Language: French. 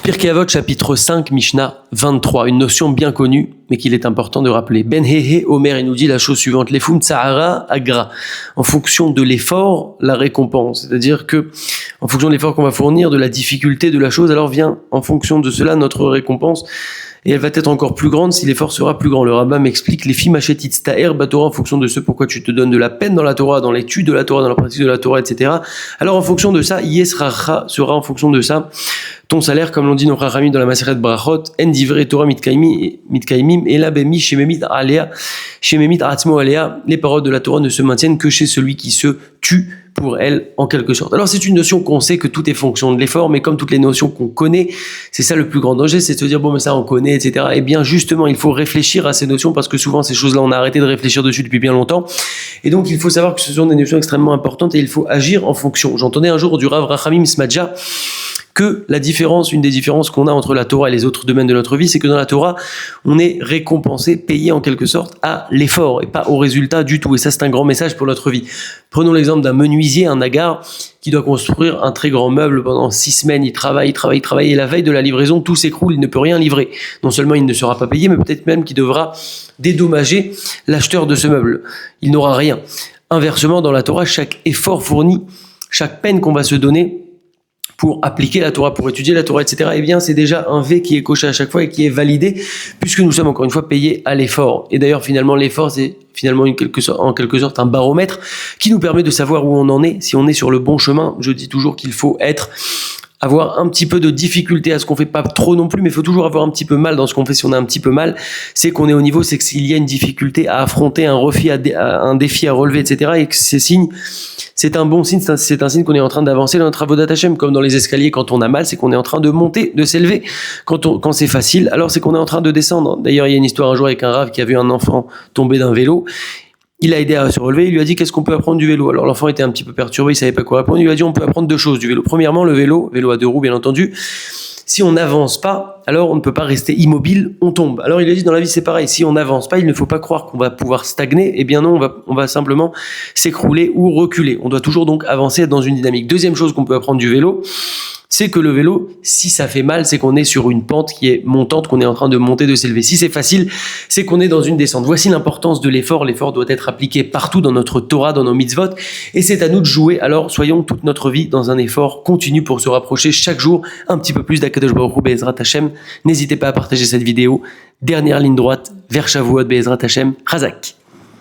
Pirkei Avot, chapitre 5, Mishnah 23, une notion bien connue, mais qu'il est important de rappeler. Ben Hehe Omer, il nous dit la chose suivante, Lefum Tsahara Agra. En fonction de l'effort, la récompense. C'est-à-dire que, en fonction de l'effort qu'on va fournir, de la difficulté de la chose, alors vient, en fonction de cela, notre récompense. Et elle va être encore plus grande si l'effort sera plus grand. Le rabbin m'explique, les filles machetitz ta'er batora, en fonction de ce pourquoi tu te donnes de la peine dans la Torah, dans l'étude de la Torah, dans la pratique de la Torah, etc. Alors en fonction de ça, yesracha sera en fonction de ça ton salaire, comme l'on dit nos Chachamim dans la Maseret Brachot, en divrei Torah mitkaimim, et la bemi shememit alea, shememit atzmo alea, les paroles de la Torah ne se maintiennent que chez celui qui se tue pour elle, en quelque sorte. Alors c'est une notion qu'on sait que tout est fonction de l'effort, mais comme toutes les notions qu'on connaît, c'est ça le plus grand danger, c'est de se dire, bon mais ça on connaît, etc. Eh bien justement, il faut réfléchir à ces notions, parce que souvent ces choses-là, on a arrêté de réfléchir dessus depuis bien longtemps, et donc il faut savoir que ce sont des notions extrêmement importantes, et il faut agir en fonction. J'entendais un jour du Rav Rachamim Smadja, que la différence, une des différences qu'on a entre la Torah et les autres domaines de notre vie, c'est que dans la Torah, on est récompensé, payé en quelque sorte à l'effort et pas au résultat du tout. Et ça, c'est un grand message pour notre vie. Prenons l'exemple d'un menuisier, un nagar, qui doit construire un très grand meuble pendant 6 semaines. Il travaille, et la veille de la livraison, tout s'écroule, il ne peut rien livrer. Non seulement il ne sera pas payé, mais peut-être même qu'il devra dédommager l'acheteur de ce meuble. Il n'aura rien. Inversement, dans la Torah, chaque effort fourni, chaque peine qu'on va se donner, pour appliquer la Torah, pour étudier la Torah, etc., eh bien, c'est déjà un V qui est coché à chaque fois et qui est validé, puisque nous sommes encore une fois payés à l'effort. Et d'ailleurs, finalement, l'effort, c'est finalement en quelque sorte un baromètre qui nous permet de savoir où on en est, si on est sur le bon chemin. Je dis toujours qu'il faut avoir un petit peu de difficulté à ce qu'on fait, pas trop non plus, mais il faut toujours avoir un petit peu mal dans ce qu'on fait. Si on a un petit peu mal, c'est qu'on est au niveau, c'est que s'il y a une difficulté à affronter, un défi à relever, etc., et que c'est un bon signe, c'est un signe qu'on est en train d'avancer dans notre avodat Hashem, comme dans les escaliers, quand on a mal, c'est qu'on est en train de monter, de s'élever. Quand c'est facile, alors c'est qu'on est en train de descendre. D'ailleurs, il y a une histoire un jour avec un rave qui a vu un enfant tomber d'un vélo. Il l'a aidé à se relever, il lui a dit qu'est-ce qu'on peut apprendre du vélo. Alors l'enfant était un petit peu perturbé, il savait pas quoi répondre, il lui a dit on peut apprendre 2 choses du vélo. Premièrement, le vélo à 2 roues bien entendu, si on n'avance pas, alors on ne peut pas rester immobile, on tombe. Alors il a dit dans la vie c'est pareil, si on n'avance pas, il ne faut pas croire qu'on va pouvoir stagner, eh bien non, on va simplement s'écrouler ou reculer. On doit toujours donc avancer dans une dynamique. Deuxième chose qu'on peut apprendre du vélo, c'est que le vélo, si ça fait mal, c'est qu'on est sur une pente qui est montante, qu'on est en train de monter, de s'élever. Si c'est facile, c'est qu'on est dans une descente. Voici l'importance de l'effort. L'effort doit être appliqué partout dans notre Torah, dans nos mitzvot, et c'est à nous de jouer. Alors, soyons toute notre vie dans un effort continu pour se rapprocher chaque jour un petit peu plus d'Akadosh Baruch Hu Be'ezrat Hashem. N'hésitez pas à partager cette vidéo. Dernière ligne droite vers Shavuot Be'ezrat Hashem. Chazak.